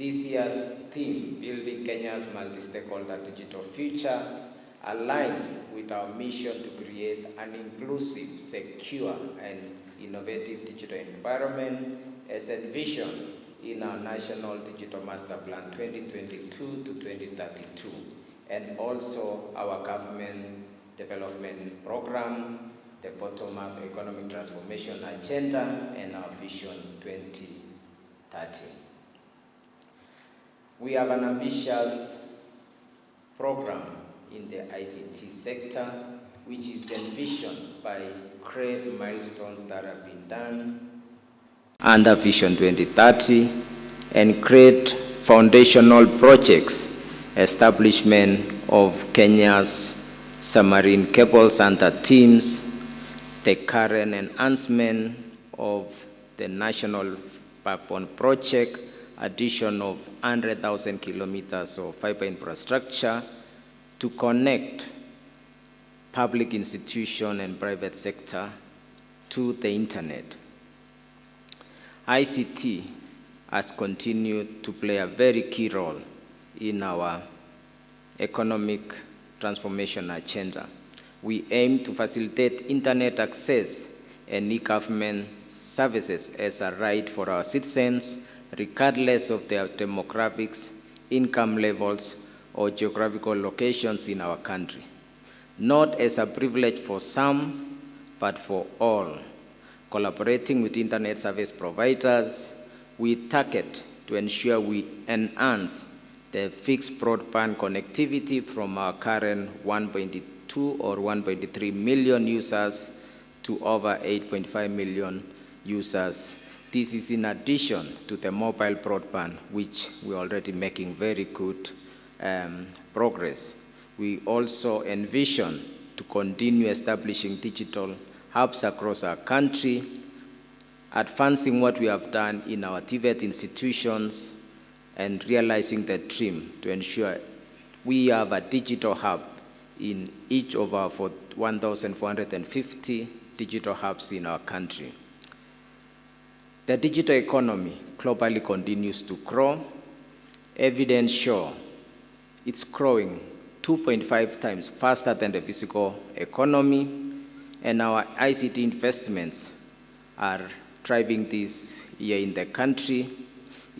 This year's theme, Building Kenya's Multi-Stakeholder Digital Future, aligns with our mission to create an inclusive, secure, and innovative digital environment as envisioned in our National Digital Master Plan 2022 to 2032, and also our government development program, the bottom-up economic transformation agenda, and our Vision 2030. We have an ambitious program in the ICT sector, which is envisioned by great milestones that have been done under Vision 2030 and great foundational projects, establishment of Kenya's submarine cable center teams, the current enhancement of the national backbone project, addition of 100,000 kilometers of fiber infrastructure to connect public institution and private sector to the internet. ICT has continued to play a very key role in our economic transformation agenda. We aim to facilitate internet access and e-government services as a right for our citizens, regardless of their demographics, income levels, or geographical locations in our country. Not as a privilege for some, but for all. Collaborating with internet service providers, we target to ensure we enhance the fixed broadband connectivity from our current 1.2 or 1.3 million users to over 8.5 million users. This is in addition to the mobile broadband, which we're already making very good progress. We also envision to continue establishing digital hubs across our country, advancing what we have done in our TVET institutions, and realizing the dream to ensure we have a digital hub in each of our 1,450 digital hubs in our country. The digital economy globally continues to grow. Evidence show it's growing 2.5 times faster than the physical economy, and our ICT investments are driving this year in the country.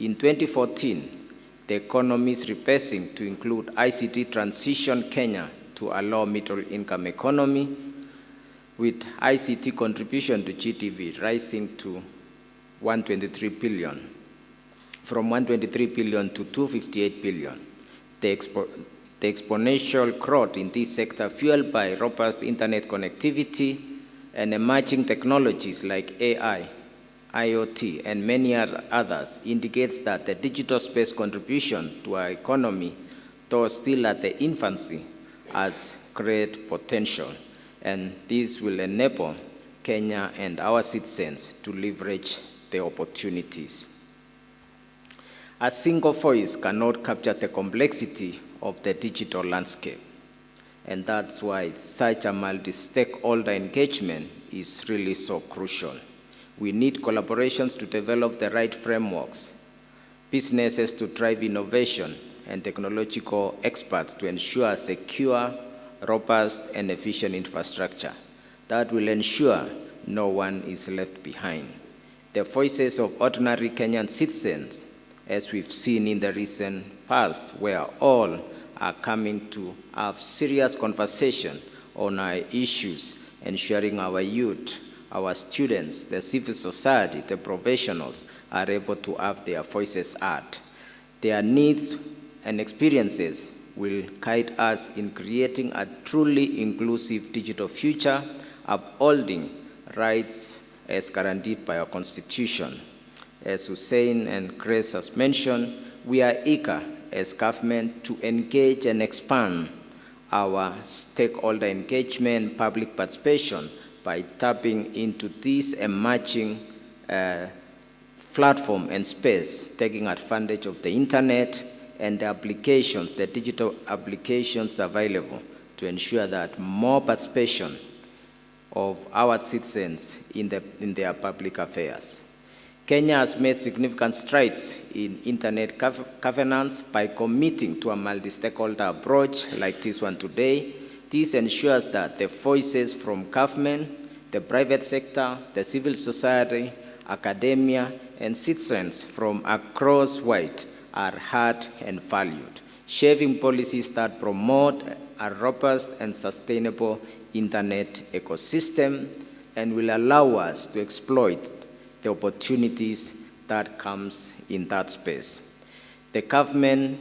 In 2014, the economy is repacing to include ICT Transition Kenya to allow middle-income economy, with ICT contribution to GDP rising to 123 billion, from 123 billion to 258 billion. The exponential growth in this sector, fueled by robust internet connectivity and emerging technologies like AI, IoT, and many others, indicates that the digital space contribution to our economy, though still at the infancy, has great potential, and this will enable Kenya and our citizens to leverage the opportunities. A single voice cannot capture the complexity of the digital landscape, and that's why such a multi-stakeholder engagement is really so crucial. We need collaborations to develop the right frameworks, businesses to drive innovation, and technological experts to ensure secure, robust, and efficient infrastructure that will ensure no one is left behind. The voices of ordinary Kenyan citizens, as we've seen in the recent past, where all are coming to have serious conversation on our issues, ensuring our youth, our students, the civil society, the professionals are able to have their voices heard. Their needs and experiences will guide us in creating a truly inclusive digital future, upholding rights as guaranteed by our Constitution. As Hussein and Grace has mentioned, we are eager as government to engage and expand our stakeholder engagement, public participation, by tapping into this emerging platform and space, taking advantage of the internet and the applications, the digital applications available, to ensure that more participation of our citizens in their public affairs. Kenya has made significant strides in internet governance by committing to a multi-stakeholder approach like this one today. This ensures that the voices from government, the private sector, the civil society, academia, and citizens from across wide are heard and valued, shaping policies that promote a robust and sustainable internet ecosystem and will allow us to exploit the opportunities that comes in that space. The government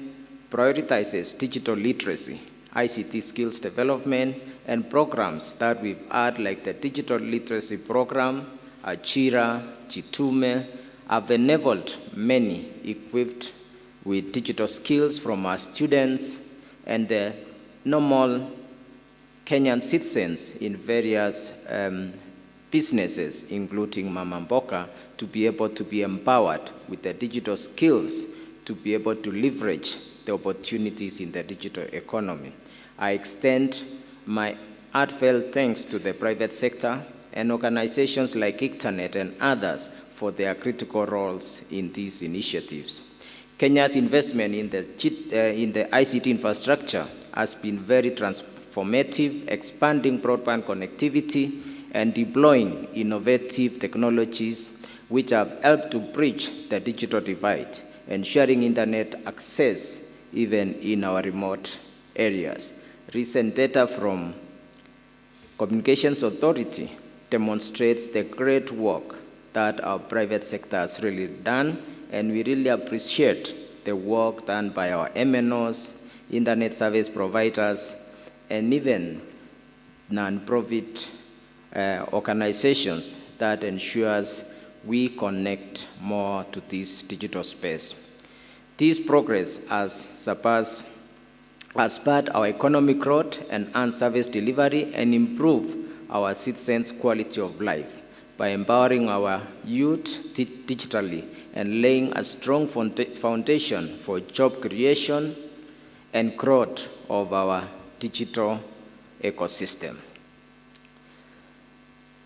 prioritizes digital literacy, ICT skills development, and programs that we've had like the digital literacy program, Achira, Chitume, have enabled many equipped with digital skills from our students and the normal Kenyan citizens in various businesses, including Mama Mboka, to be able to be empowered with the digital skills to be able to leverage the opportunities in the digital economy. I extend my heartfelt thanks to the private sector and organizations like ICTANET and others for their critical roles in these initiatives. Kenya's investment in the ICT infrastructure has been very transformative, expanding broadband connectivity and deploying innovative technologies which have helped to bridge the digital divide, ensuring internet access even in our remote areas. Recent data from Communications Authority demonstrates the great work that our private sector has really done, and we really appreciate the work done by our MNOs, internet service providers, and even non-profit organizations that ensures we connect more to this digital space. This progress has spurred our economic growth, enhanced service delivery, and improved our citizens' quality of life by empowering our youth digitally and laying a strong foundation for job creation and growth of our digital ecosystem.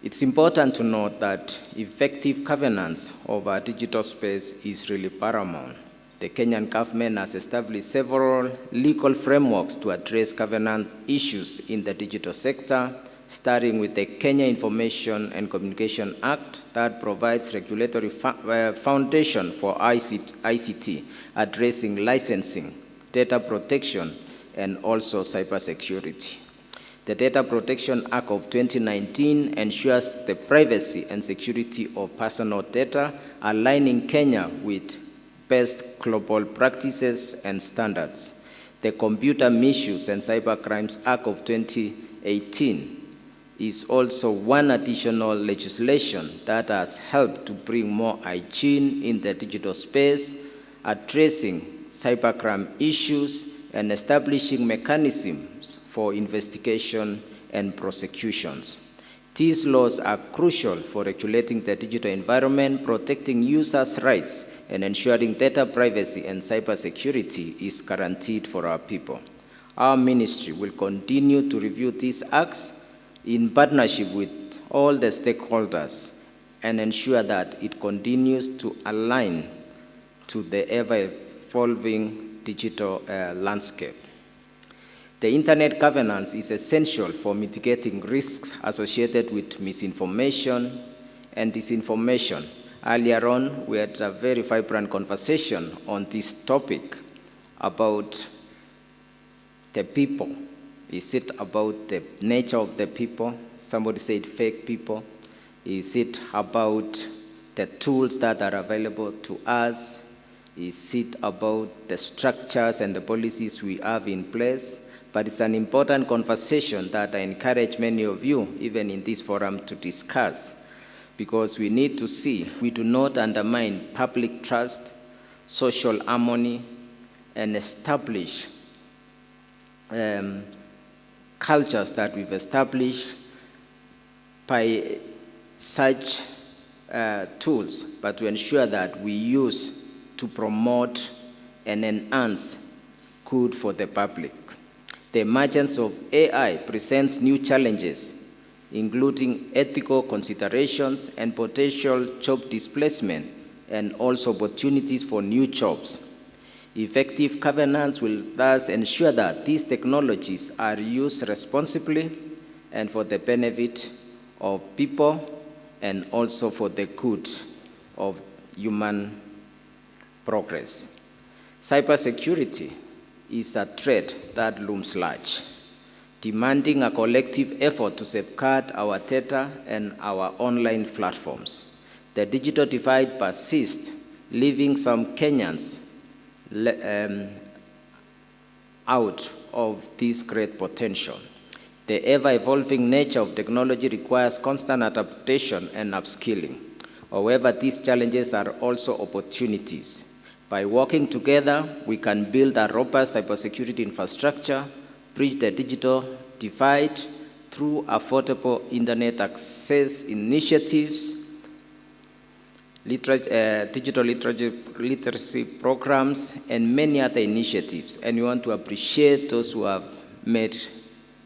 It's important to note that effective governance of our digital space is really paramount. The Kenyan government has established several legal frameworks to address governance issues in the digital sector, starting with the Kenya Information and Communication Act that provides regulatory foundation for ICT, addressing licensing, data protection, and also cybersecurity. The Data Protection Act of 2019 ensures the privacy and security of personal data, aligning Kenya with best global practices and standards. The Computer Misuse and Cybercrimes Act of 2018 is also one additional legislation that has helped to bring more hygiene in the digital space, addressing cybercrime issues and establishing mechanisms for investigation and prosecutions. These laws are crucial for regulating the digital environment, protecting users' rights, and ensuring data privacy and cybersecurity is guaranteed for our people. Our ministry will continue to review these acts in partnership with all the stakeholders and ensure that it continues to align to the ever-evolving digital landscape. The internet governance is essential for mitigating risks associated with misinformation and disinformation. Earlier on, we had a very vibrant conversation on this topic about the people. Is it about the nature of the people? Somebody said fake people. Is it about the tools that are available to us? Is it about the structures and the policies we have in place? But it's an important conversation that I encourage many of you, even in this forum, to discuss, because we need to see we do not undermine public trust, social harmony, and establish cultures that we've established by such tools, but to ensure that we use to promote and enhance good for the public. The emergence of AI presents new challenges, including ethical considerations and potential job displacement and also opportunities for new jobs. Effective governance will thus ensure that these technologies are used responsibly and for the benefit of people and also for the good of human progress. Cybersecurity is a threat that looms large, demanding a collective effort to safeguard our data and our online platforms. The digital divide persists, leaving some Kenyans out of this great potential. The ever-evolving nature of technology requires constant adaptation and upskilling. However, these challenges are also opportunities. By working together, we can build a robust cybersecurity infrastructure, bridge the digital divide through affordable internet access initiatives, digital literacy programs, and many other initiatives. And we want to appreciate those who have made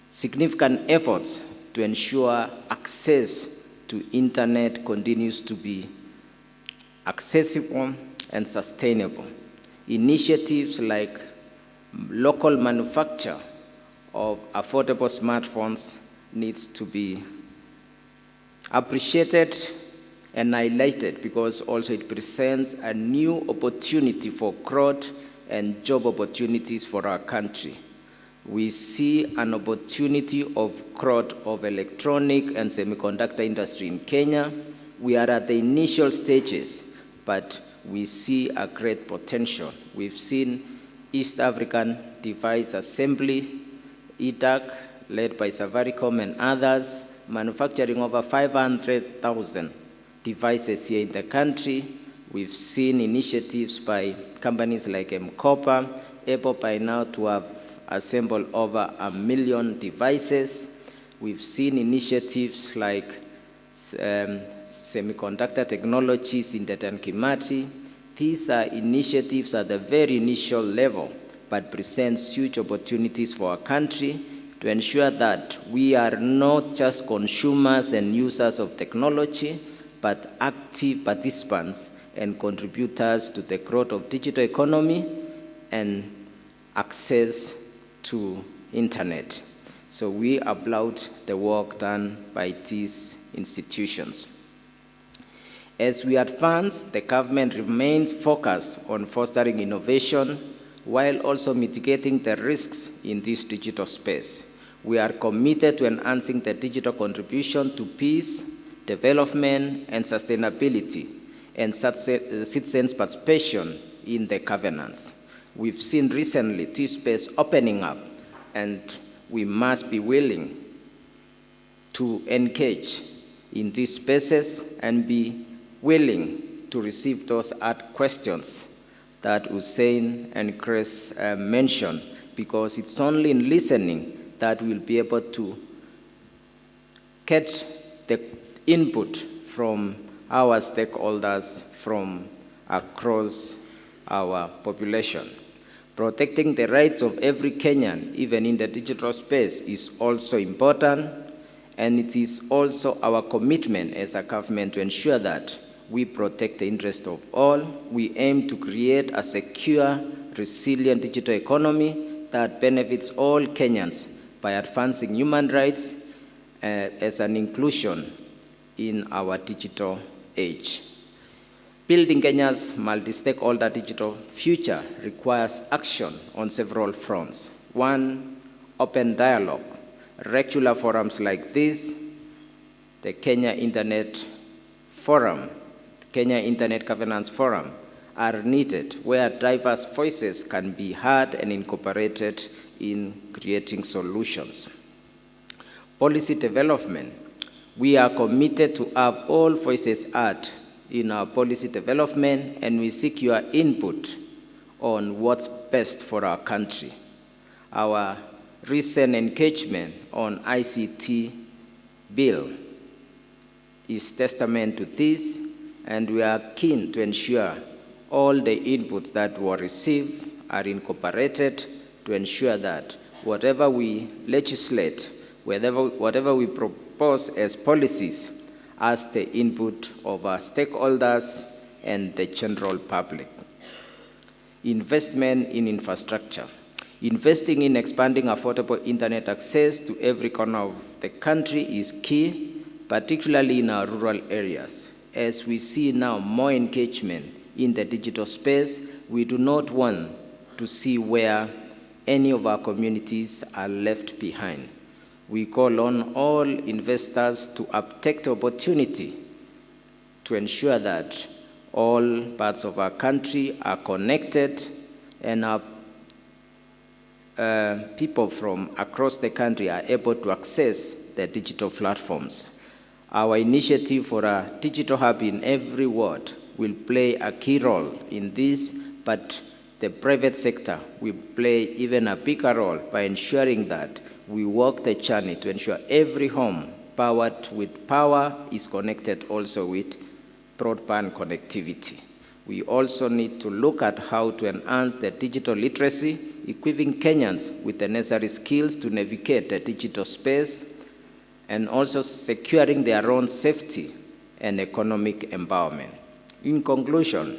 significant efforts to ensure access to internet continues to be accessible and sustainable. Initiatives like local manufacture of affordable smartphones needs to be appreciated and highlighted because also it presents a new opportunity for growth and job opportunities for our country. We see an opportunity of growth of electronic and semiconductor industry in Kenya. We are at the initial stages, but we see a great potential. We've seen East African Device Assembly, EDAC, led by Safaricom and others, manufacturing over 500,000 devices here in the country. We've seen initiatives by companies like Mkopa, able by now to have assembled over 1 million devices. We've seen initiatives like semiconductor technologies in Dedan Kimathi. These are initiatives at the very initial level, but presents huge opportunities for our country to ensure that we are not just consumers and users of technology, but active participants and contributors to the growth of digital economy and access to internet. So we applaud the work done by these institutions. As we advance, the government remains focused on fostering innovation while also mitigating the risks in this digital space. We are committed to enhancing the digital contribution to peace, development, and sustainability, and citizens' participation in the governance. We've seen recently this space opening up, and we must be willing to engage in these spaces and be willing to receive those hard questions that Hussein and Chris mentioned, because it's only in listening that we'll be able to get the input from our stakeholders from across our population. Protecting the rights of every Kenyan, even in the digital space, is also important, and it is also our commitment as a government to ensure that we protect the interest of all. We aim to create a secure, resilient digital economy that benefits all Kenyans by advancing human rights as an inclusion in our digital age. Building Kenya's multi-stakeholder digital future requires action on several fronts. One, open dialogue. Regular forums like this, the Kenya Internet Forum, Kenya Internet Governance Forum, are needed, where diverse voices can be heard and incorporated in creating solutions. Policy development. We are committed to have all voices heard in our policy development, and we seek your input on what's best for our country. Our recent engagement on ICT bill is testament to this, and we are keen to ensure all the inputs that were received are incorporated to ensure that whatever we legislate, whatever we propose as policies, has the input of our stakeholders and the general public. Investment in infrastructure. Investing in expanding affordable internet access to every corner of the country is key, particularly in our rural areas. As we see now more engagement in the digital space, we do not want to see where any of our communities are left behind. We call on all investors to uptake the opportunity to ensure that all parts of our country are connected and our people from across the country are able to access the digital platforms. Our initiative for a digital hub in every ward will play a key role in this, but the private sector will play even a bigger role by ensuring that we walk the journey to ensure every home powered with power is connected also with broadband connectivity. We also need to look at how to enhance the digital literacy, equipping Kenyans with the necessary skills to navigate the digital space, and also securing their own safety and economic empowerment. In conclusion,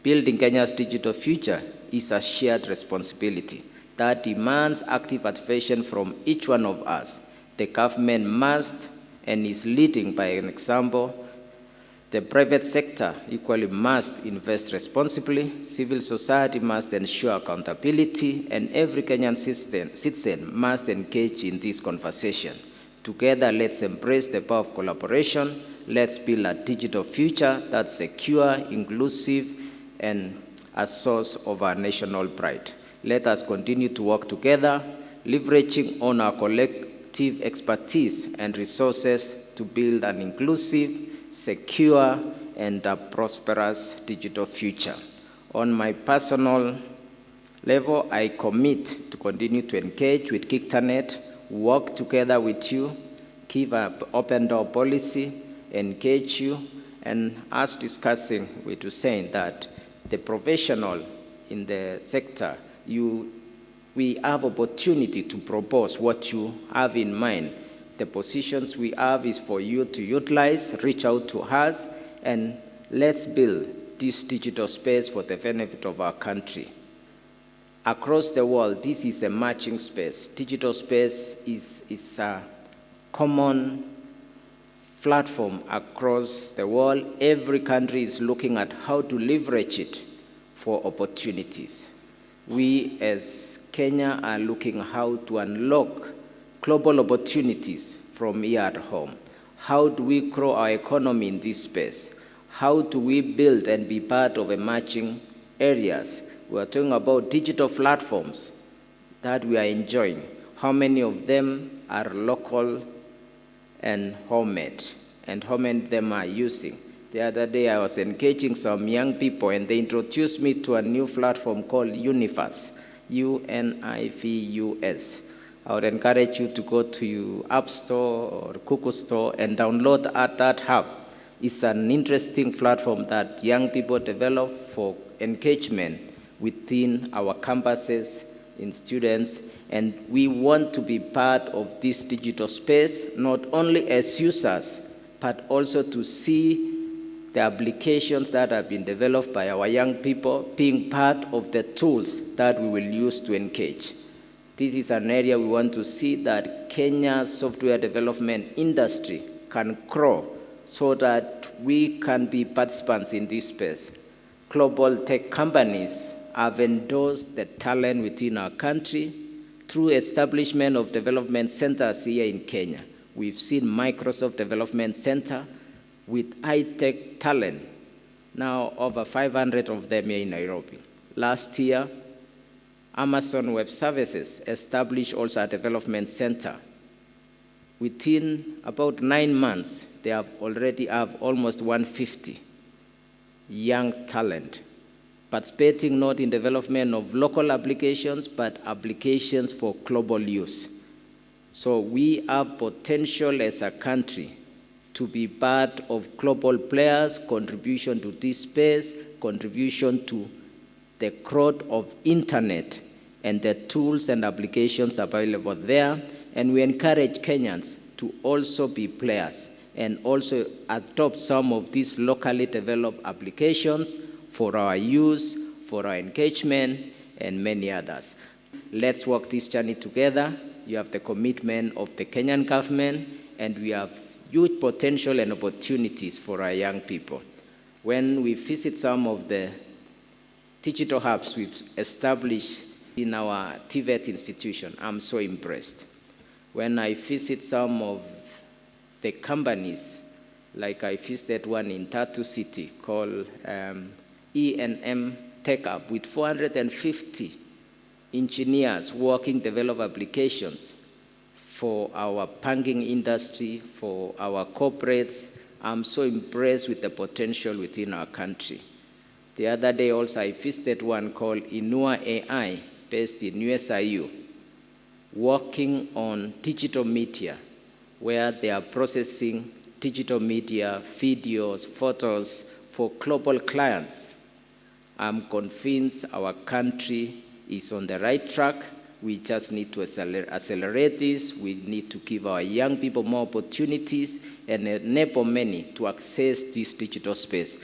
building Kenya's digital future is a shared responsibility that demands active participation from each one of us. The government must and is leading by an example. The private sector equally must invest responsibly, civil society must ensure accountability, and every Kenyan citizen must engage in this conversation. Together, let's embrace the power of collaboration. Let's build a digital future that's secure, inclusive, and a source of our national pride. Let us continue to work together, leveraging on our collective expertise and resources to build an inclusive, secure, and a prosperous digital future. On my personal level, I commit to continue to engage with KICTANET, work together with you, keep an open door policy, engage you, and as discussing with Hussein that the professional in the sector, we have opportunity to propose what you have in mind. The positions we have is for you to utilize, reach out to us, and let's build this digital space for the benefit of our country. Across the world, this is a matching space. Digital space is a common platform across the world. Every country is looking at how to leverage it for opportunities. We as Kenya are looking how to unlock global opportunities from here at home. How do we grow our economy in this space? How do we build and be part of emerging areas? We are talking about digital platforms that we are enjoying. How many of them are local and homemade? And how many of them are using? The other day I was engaging some young people and they introduced me to a new platform called Unifus, UNIVUS. I would encourage you to go to your App Store or Google Store and download that hub. It's an interesting platform that young people develop for engagement within our campuses, in students, and we want to be part of this digital space, not only as users, but also to see the applications that have been developed by our young people being part of the tools that we will use to engage. This is an area we want to see that Kenya's software development industry can grow so that we can be participants in this space. Global tech companies have endorsed the talent within our country through establishment of development centers here in Kenya. We've seen Microsoft Development Center with high-tech talent, now over 500 of them here in Nairobi. Last year, Amazon Web Services established also a development center. Within about 9 months, they have already have almost 150 young talent, participating not in development of local applications, but applications for global use. So we have potential as a country to be part of global players, contribution to this space, contribution to the growth of internet and the tools and applications available there. And we encourage Kenyans to also be players. and also adopt some of these locally developed applications for our use, for our engagement, and many others. Let's work this journey together. You have the commitment of the Kenyan government, and we have huge potential and opportunities for our young people. When we visit some of the digital hubs we've established in our TVET institution, I'm so impressed. When I visit some of the companies, like I visited one in Tatu City called E&M Tech Hub with 450 engineers working develop applications for our banking industry, for our corporates. I'm so impressed with the potential within our country. The other day also I visited one called Inua AI, based in USIU, working on digital media, where they are processing digital media, videos, photos for global clients. I'm convinced our country is on the right track. We just need to accelerate this. We need to give our young people more opportunities and enable many to access this digital space.